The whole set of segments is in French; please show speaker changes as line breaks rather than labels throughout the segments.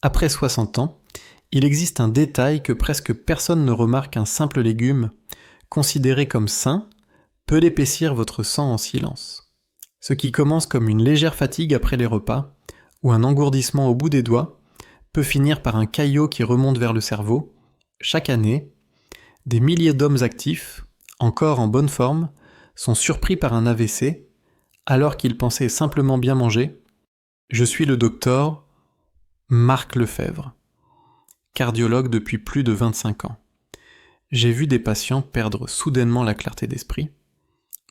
Après 60 ans, il existe un détail que presque personne ne remarque: un simple légume, considéré comme sain, peut épaissir votre sang en silence. Ce qui commence comme une légère fatigue après les repas, ou un engourdissement au bout des doigts, peut finir par un caillot qui remonte vers le cerveau. Chaque année, des milliers d'hommes actifs, encore en bonne forme, sont surpris par un AVC, alors qu'ils pensaient simplement bien manger. Je suis le docteur Marc Lefebvre, cardiologue depuis plus de 25 ans. J'ai vu des patients perdre soudainement la clarté d'esprit,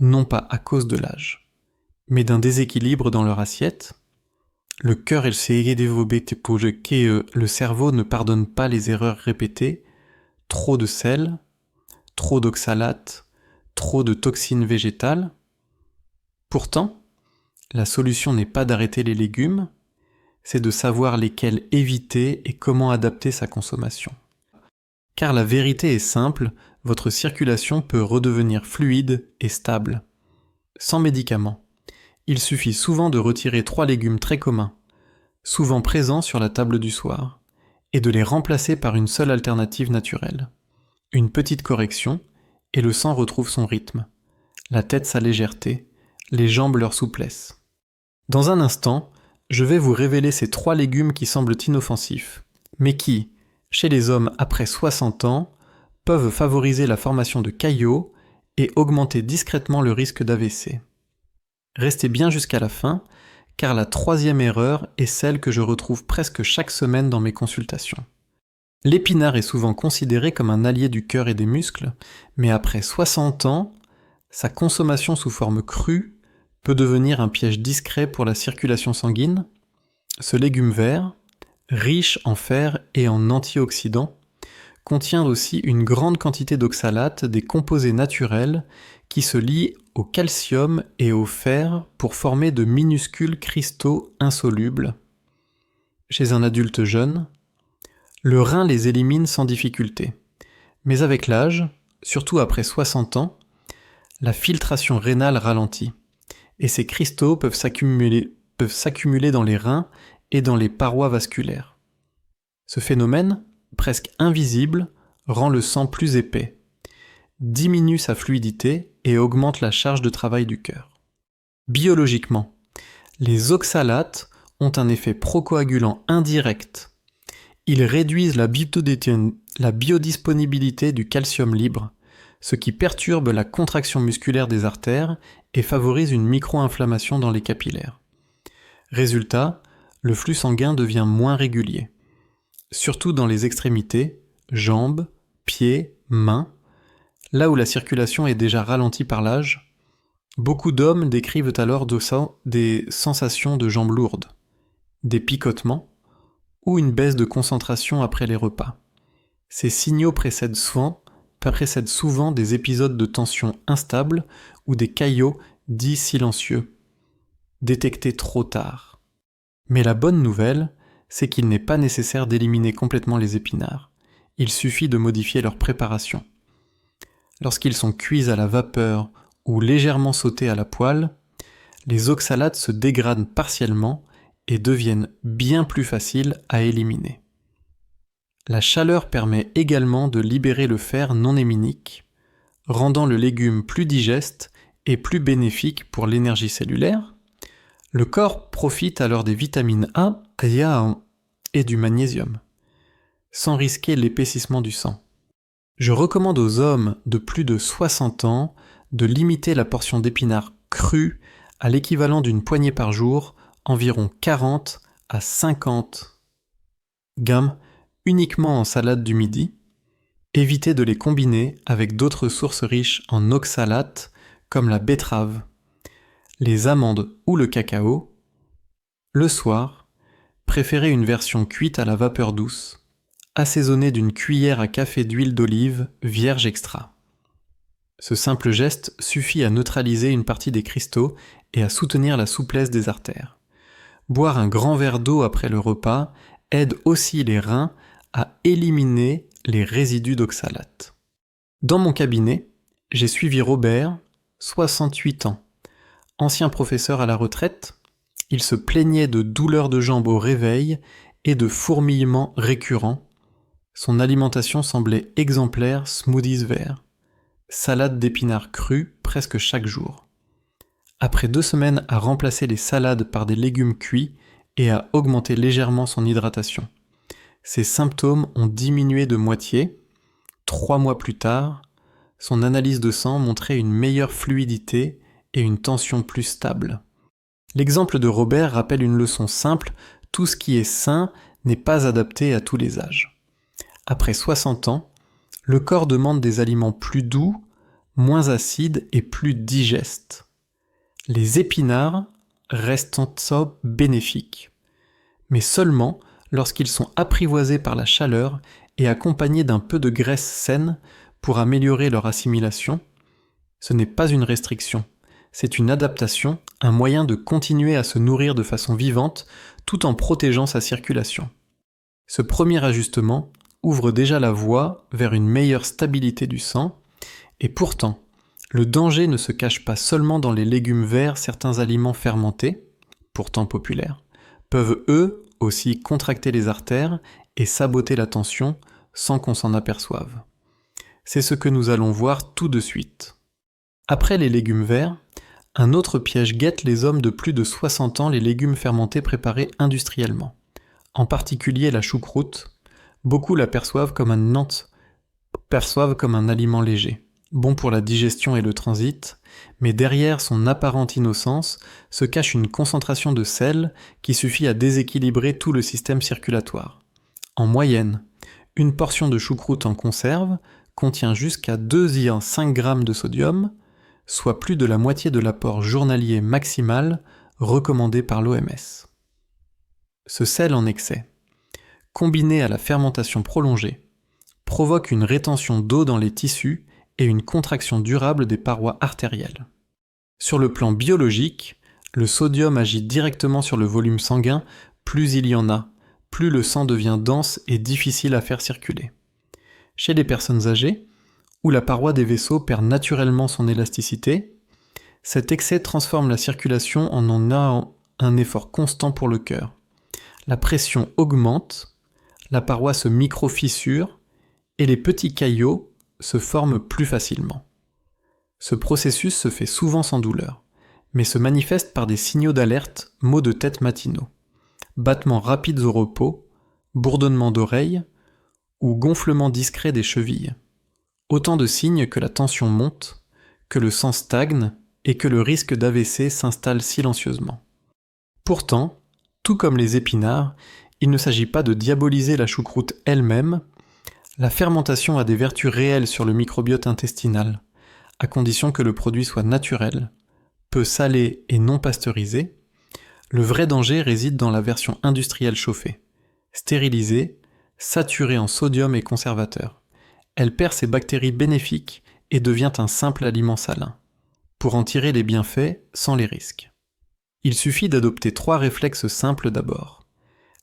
non pas à cause de l'âge, mais d'un déséquilibre dans leur assiette. Le cœur le cerveau ne pardonne pas les erreurs répétées, trop de sel, trop d'oxalate, trop de toxines végétales. Pourtant, la solution n'est pas d'arrêter les légumes, c'est de savoir lesquels éviter et comment adapter sa consommation. Car la vérité est simple, votre circulation peut redevenir fluide et stable. Sans médicaments, il suffit souvent de retirer 3 légumes très communs, souvent présents sur la table du soir, et de les remplacer par une seule alternative naturelle. Une petite correction, et le sang retrouve son rythme, la tête sa légèreté, les jambes leur souplesse. Dans un instant, je vais vous révéler ces 3 légumes qui semblent inoffensifs, mais qui, chez les hommes après 60 ans, peuvent favoriser la formation de caillots et augmenter discrètement le risque d'AVC. Restez bien jusqu'à la fin, car la 3e erreur est celle que je retrouve presque chaque semaine dans mes consultations. L'épinard est souvent considéré comme un allié du cœur et des muscles, mais après 60 ans, sa consommation sous forme crue peut devenir un piège discret pour la circulation sanguine. Ce légume vert, riche en fer et en antioxydants, contient aussi une grande quantité d'oxalates, des composés naturels qui se lient au calcium et au fer pour former de minuscules cristaux insolubles. Chez un adulte jeune, le rein les élimine sans difficulté. Mais avec l'âge, surtout après 60 ans, la filtration rénale ralentit, et ces cristaux peuvent s'accumuler dans les reins et dans les parois vasculaires. Ce phénomène, presque invisible, rend le sang plus épais, diminue sa fluidité et augmente la charge de travail du cœur. Biologiquement, les oxalates ont un effet procoagulant indirect. Ils réduisent la biodisponibilité du calcium libre, ce qui perturbe la contraction musculaire des artères et favorise une micro-inflammation dans les capillaires. Résultat, le flux sanguin devient moins régulier, surtout dans les extrémités, jambes, pieds, mains, là où la circulation est déjà ralentie par l'âge. Beaucoup d'hommes décrivent alors des sensations de jambes lourdes, des picotements ou une baisse de concentration après les repas. Ces signaux précèdent souvent des épisodes de tension instable ou des caillots dits silencieux, détectés trop tard. Mais la bonne nouvelle, c'est qu'il n'est pas nécessaire d'éliminer complètement les épinards. Il suffit de modifier leur préparation. Lorsqu'ils sont cuits à la vapeur ou légèrement sautés à la poêle, les oxalates se dégradent partiellement et deviennent bien plus faciles à éliminer. La chaleur permet également de libérer le fer non héminique, rendant le légume plus digeste et plus bénéfique pour l'énergie cellulaire. Le corps profite alors des vitamines A et du magnésium, sans risquer l'épaississement du sang. Je recommande aux hommes de plus de 60 ans de limiter la portion d'épinards crus à l'équivalent d'une poignée par jour, environ 40 à 50 grammes, uniquement en salade du midi. Évitez de les combiner avec d'autres sources riches en oxalates comme la betterave, les amandes ou le cacao. Le soir, préférez une version cuite à la vapeur douce, assaisonnée d'une cuillère à café d'huile d'olive vierge extra. Ce simple geste suffit à neutraliser une partie des cristaux et à soutenir la souplesse des artères. Boire un grand verre d'eau après le repas aide aussi les reins à éliminer les résidus d'oxalates. Dans mon cabinet, j'ai suivi Robert, 68 ans, ancien professeur à la retraite. Il se plaignait de douleurs de jambes au réveil et de fourmillements récurrents. Son alimentation semblait exemplaire, smoothies verts, salade d'épinards crus presque chaque jour. Après 2 semaines à remplacer les salades par des légumes cuits et à augmenter légèrement son hydratation, ses symptômes ont diminué de moitié. 3 mois plus tard, son analyse de sang montrait une meilleure fluidité et une tension plus stable. L'exemple de Robert rappelle une leçon simple, tout ce qui est sain n'est pas adapté à tous les âges. Après 60 ans, le corps demande des aliments plus doux, moins acides et plus digestes. Les épinards restent en somme bénéfiques, mais seulement lorsqu'ils sont apprivoisés par la chaleur et accompagnés d'un peu de graisse saine pour améliorer leur assimilation. Ce n'est pas une restriction, c'est une adaptation, un moyen de continuer à se nourrir de façon vivante tout en protégeant sa circulation. Ce premier ajustement ouvre déjà la voie vers une meilleure stabilité du sang, et pourtant, le danger ne se cache pas seulement dans les légumes verts. Certains aliments fermentés, pourtant populaires, peuvent eux aussi contracter les artères et saboter la tension sans qu'on s'en aperçoive. C'est ce que nous allons voir tout de suite. Après les légumes verts, un autre piège guette les hommes de plus de 60 ans, les légumes fermentés préparés industriellement. En particulier la choucroute, beaucoup la perçoivent comme un aliment léger, bon pour la digestion et le transit, mais derrière son apparente innocence se cache une concentration de sel qui suffit à déséquilibrer tout le système circulatoire. En moyenne, une portion de choucroute en conserve contient jusqu'à 2,5 g de sodium, soit plus de la moitié de l'apport journalier maximal recommandé par l'OMS. Ce sel en excès, combiné à la fermentation prolongée, provoque une rétention d'eau dans les tissus et une contraction durable des parois artérielles. Sur le plan biologique, le sodium agit directement sur le volume sanguin, plus il y en a, plus le sang devient dense et difficile à faire circuler. Chez les personnes âgées, où la paroi des vaisseaux perd naturellement son élasticité, cet excès transforme la circulation en un effort constant pour le cœur. La pression augmente, la paroi se micro-fissure et les petits caillots se forment plus facilement. Ce processus se fait souvent sans douleur, mais se manifeste par des signaux d'alerte, maux de tête matinaux, battements rapides au repos, bourdonnement d'oreilles ou gonflement discret des chevilles. Autant de signes que la tension monte, que le sang stagne et que le risque d'AVC s'installe silencieusement. Pourtant, tout comme les épinards, il ne s'agit pas de diaboliser la choucroute elle-même. La fermentation a des vertus réelles sur le microbiote intestinal, à condition que le produit soit naturel, peu salé et non pasteurisé. Le vrai danger réside dans la version industrielle chauffée, stérilisée, saturée en sodium et conservateur. Elle perd ses bactéries bénéfiques et devient un simple aliment salin, pour en tirer les bienfaits sans les risques. Il suffit d'adopter 3 réflexes simples d'abord.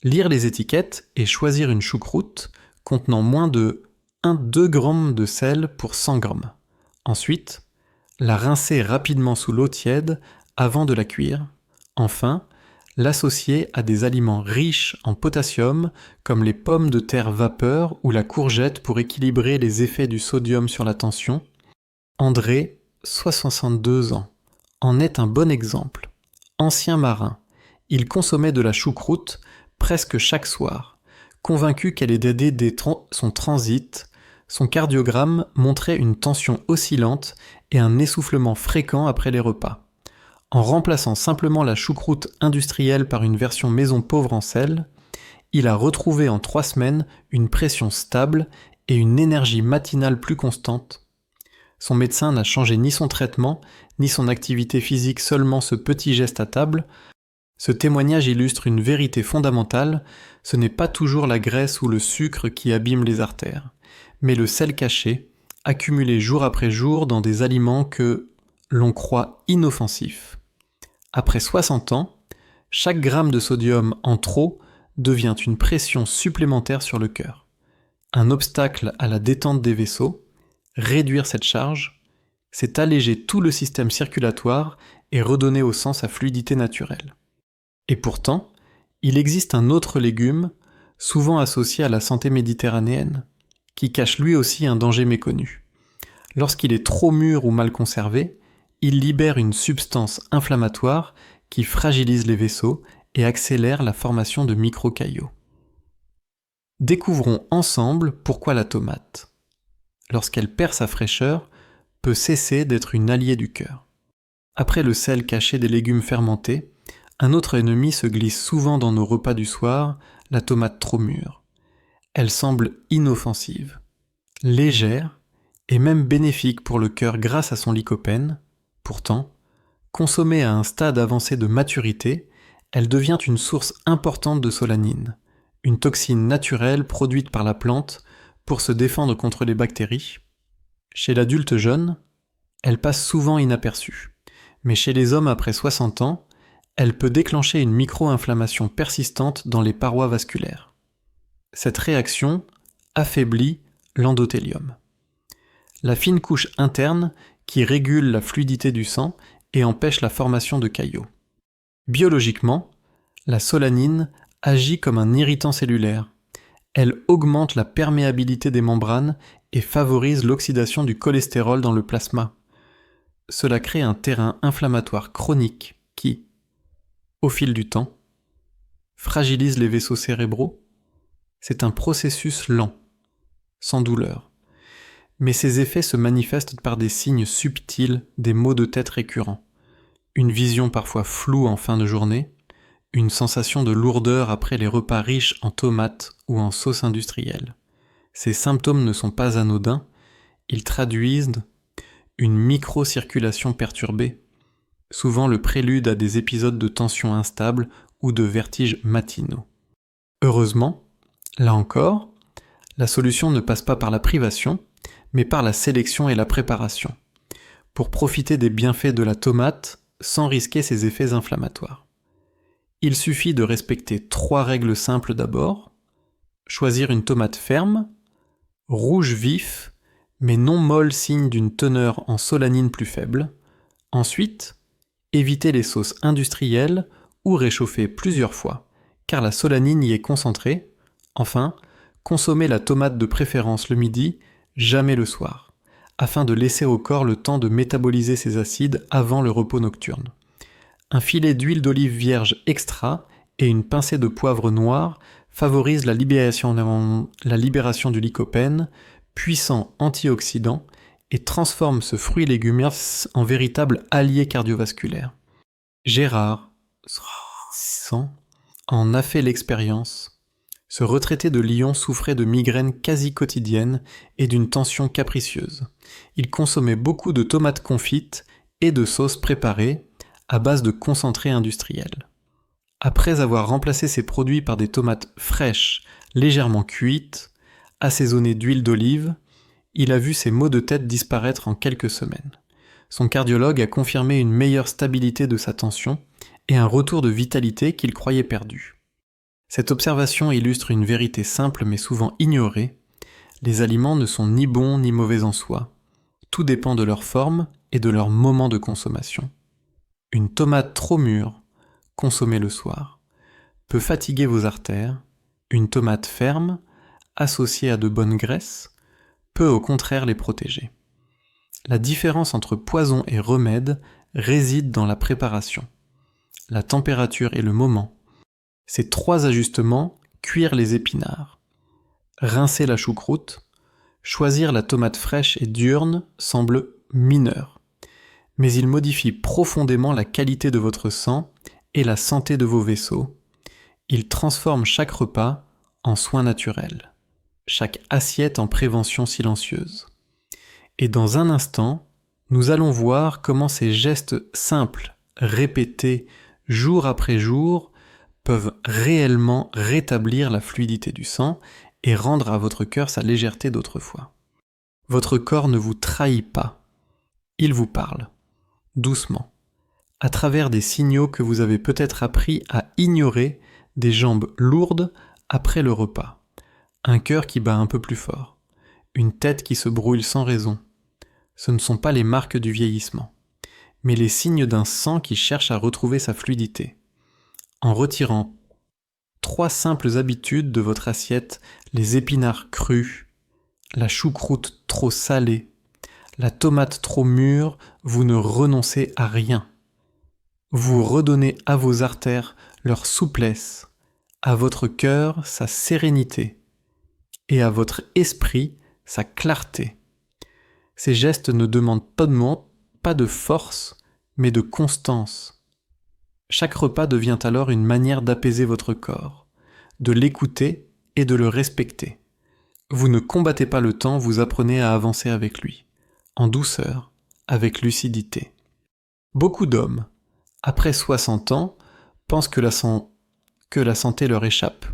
Lire les étiquettes et choisir une choucroute contenant moins de 1-2 g de sel pour 100 g. Ensuite, la rincer rapidement sous l'eau tiède avant de la cuire. Enfin, l'associer à des aliments riches en potassium comme les pommes de terre vapeur ou la courgette pour équilibrer les effets du sodium sur la tension. André, 62 ans, en est un bon exemple. Ancien marin, il consommait de la choucroute presque chaque soir. Convaincu qu'elle aidait son transit, son cardiogramme montrait une tension oscillante et un essoufflement fréquent après les repas. En remplaçant simplement la choucroute industrielle par une version maison pauvre en sel, il a retrouvé en 3 semaines une pression stable et une énergie matinale plus constante. Son médecin n'a changé ni son traitement, ni son activité physique, seulement ce petit geste à table. Ce témoignage illustre une vérité fondamentale, ce n'est pas toujours la graisse ou le sucre qui abîment les artères, mais le sel caché, accumulé jour après jour dans des aliments que l'on croit inoffensifs. Après 60 ans, chaque gramme de sodium en trop devient une pression supplémentaire sur le cœur. Un obstacle à la détente des vaisseaux. Réduire cette charge, c'est alléger tout le système circulatoire et redonner au sang sa fluidité naturelle. Et pourtant, il existe un autre légume souvent associé à la santé méditerranéenne, qui cache lui aussi un danger méconnu. Lorsqu'il est trop mûr ou mal conservé, il libère une substance inflammatoire qui fragilise les vaisseaux et accélère la formation de microcaillots. Découvrons ensemble pourquoi la tomate, lorsqu'elle perd sa fraîcheur, peut cesser d'être une alliée du cœur. Après le sel caché des légumes fermentés, un autre ennemi se glisse souvent dans nos repas du soir, la tomate trop mûre. Elle semble inoffensive, légère et même bénéfique pour le cœur grâce à son lycopène. Pourtant, consommée à un stade avancé de maturité, elle devient une source importante de solanine, une toxine naturelle produite par la plante pour se défendre contre les bactéries. Chez l'adulte jeune, elle passe souvent inaperçue, mais chez les hommes après 60 ans, elle peut déclencher une micro-inflammation persistante dans les parois vasculaires. Cette réaction affaiblit l'endothélium, la fine couche interne qui régule la fluidité du sang et empêche la formation de caillots. Biologiquement, la solanine agit comme un irritant cellulaire. Elle augmente la perméabilité des membranes et favorise l'oxydation du cholestérol dans le plasma. Cela crée un terrain inflammatoire chronique qui, au fil du temps, fragilise les vaisseaux cérébraux. C'est un processus lent, sans douleur. Mais ces effets se manifestent par des signes subtils, des maux de tête récurrents, une vision parfois floue en fin de journée, une sensation de lourdeur après les repas riches en tomates ou en sauces industrielles. Ces symptômes ne sont pas anodins, ils traduisent une microcirculation perturbée, souvent le prélude à des épisodes de tension instable ou de vertiges matinaux. Heureusement, là encore, la solution ne passe pas par la privation, mais par la sélection et la préparation, pour profiter des bienfaits de la tomate sans risquer ses effets inflammatoires. Il suffit de respecter 3 règles simples d'abord: choisir une tomate ferme, rouge vif, mais non molle signe d'une teneur en solanine plus faible. Ensuite, éviter les sauces industrielles ou réchauffer plusieurs fois, car la solanine y est concentrée. Enfin, consommer la tomate de préférence le midi, jamais le soir, afin de laisser au corps le temps de métaboliser ses acides avant le repos nocturne. Un filet d'huile d'olive vierge extra et une pincée de poivre noir favorisent la libération du lycopène, puissant antioxydant, et transforme ce fruit légumineuse en véritable allié cardiovasculaire. Gérard en a fait l'expérience. Ce retraité de Lyon souffrait de migraines quasi quotidiennes et d'une tension capricieuse. Il consommait beaucoup de tomates confites et de sauces préparées à base de concentrés industriels. Après avoir remplacé ces produits par des tomates fraîches, légèrement cuites, assaisonnées d'huile d'olive, il a vu ses maux de tête disparaître en quelques semaines. Son cardiologue a confirmé une meilleure stabilité de sa tension et un retour de vitalité qu'il croyait perdu. Cette observation illustre une vérité simple mais souvent ignorée: les aliments ne sont ni bons ni mauvais en soi. Tout dépend de leur forme et de leur moment de consommation. Une tomate trop mûre, consommée le soir, peut fatiguer vos artères. Une tomate ferme, associée à de bonnes graisses, peut au contraire les protéger. La différence entre poison et remède réside dans la préparation, la température et le moment. Ces 3 ajustements: cuire les épinards, rincer la choucroute, choisir la tomate fraîche et diurne, semblent mineurs. Mais ils modifient profondément la qualité de votre sang et la santé de vos vaisseaux. Ils transforment chaque repas en soin naturel, chaque assiette en prévention silencieuse. Et dans un instant, nous allons voir comment ces gestes simples, répétés jour après jour, peuvent réellement rétablir la fluidité du sang et rendre à votre cœur sa légèreté d'autrefois. Votre corps ne vous trahit pas. Il vous parle, doucement, à travers des signaux que vous avez peut-être appris à ignorer, des jambes lourdes après le repas, un cœur qui bat un peu plus fort, une tête qui se brouille sans raison. Ce ne sont pas les marques du vieillissement, mais les signes d'un sang qui cherche à retrouver sa fluidité. En retirant 3 simples habitudes de votre assiette, les épinards crus, la choucroute trop salée, la tomate trop mûre, vous ne renoncez à rien. Vous redonnez à vos artères leur souplesse, à votre cœur sa sérénité, et à votre esprit sa clarté. Ces gestes ne demandent pas de force, mais de constance. Chaque repas devient alors une manière d'apaiser votre corps, de l'écouter et de le respecter. Vous ne combattez pas le temps, vous apprenez à avancer avec lui, en douceur, avec lucidité. Beaucoup d'hommes, après 60 ans, pensent que la santé leur échappe.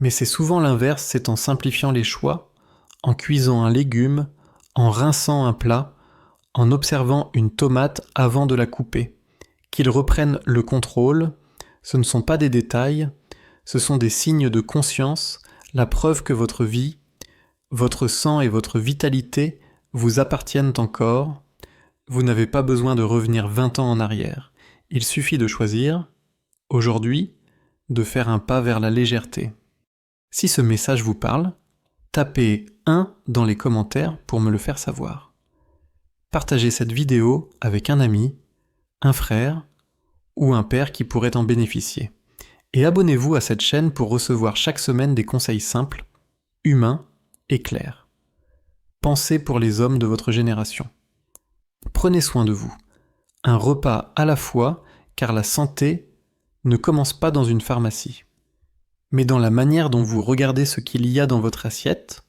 Mais c'est souvent l'inverse, c'est en simplifiant les choix, en cuisant un légume, en rinçant un plat, en observant une tomate avant de la couper, qu'ils reprennent le contrôle. Ce ne sont pas des détails, ce sont des signes de conscience, la preuve que votre vie, votre sang et votre vitalité vous appartiennent encore. Vous n'avez pas besoin de revenir 20 ans en arrière. Il suffit de choisir, aujourd'hui, de faire un pas vers la légèreté. Si ce message vous parle, tapez 1 dans les commentaires pour me le faire savoir. Partagez cette vidéo avec un ami, un frère ou un père qui pourrait en bénéficier. Et abonnez-vous à cette chaîne pour recevoir chaque semaine des conseils simples, humains et clairs. Pensez pour les hommes de votre génération. Prenez soin de vous. Un repas à la fois, car la santé ne commence pas dans une pharmacie, mais dans la manière dont vous regardez ce qu'il y a dans votre assiette,